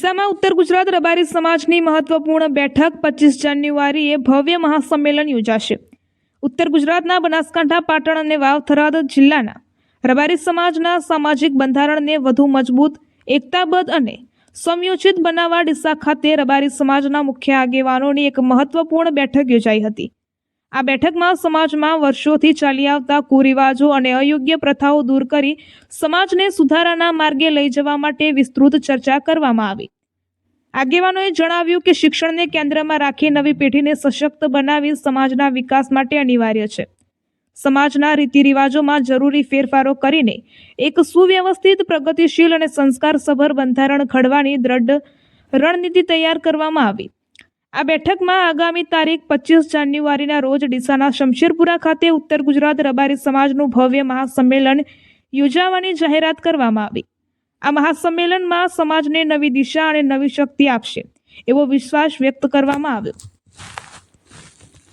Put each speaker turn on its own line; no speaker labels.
ડીસામાં ઉત્તર ગુજરાત રબારી સમાજની મહત્વપૂર્ણ બેઠક 25 જાન્યુઆરીએ ભવ્ય મહાસંમેલન યોજાશે। ઉત્તર ગુજરાતના બનાસકાંઠા, પાટણ અને વાવ થરાદ જિલ્લાના રબારી સમાજના સામાજિક બંધારણને વધુ મજબૂત, એકતાબદ્ધ અને સમયોચિત બનાવવા ડીસા ખાતે રબારી સમાજના મુખ્ય આગેવાનોની એક મહત્વપૂર્ણ બેઠક યોજાઈ હતી। આ બેઠકમાં સમાજમાં વર્ષોથી ચાલી આવતા કુરિવાજો અને અયોગ્ય પ્રથાઓ દૂર કરી સમાજને સુધારાના માર્ગે લઈ જવા માટે વિસ્તૃત ચર્ચા કરવામાં આવી। આગેવાનોએ જણાવ્યું કે શિક્ષણને કેન્દ્રમાં રાખી નવી પેઢીને સશક્ત બનાવી સમાજના વિકાસ માટે અનિવાર્ય છે। સમાજના રીતિરિવાજોમાં જરૂરી ફેરફારો કરીને એક સુવ્યવસ્થિત, પ્રગતિશીલ અને સંસ્કારસભર બંધારણ ઘડવાની દ્રઢ રણનીતિ તૈયાર કરવામાં આવી। આ બેઠકમાં આગામી તારીખ 25 જાન્યુઆરીના રોજ ડીસાના શમશેરપુરા ખાતે ઉત્તર ગુજરાત રબારી સમાજનું ભવ્ય મહાસંમેલન યોજાવાની જાહેરાત કરવામાં આવી। આ મહાસંમેલનમાં સમાજને નવી દિશા અને નવી શક્તિ આપશે એવો વિશ્વાસ વ્યક્ત કરવામાં આવ્યો।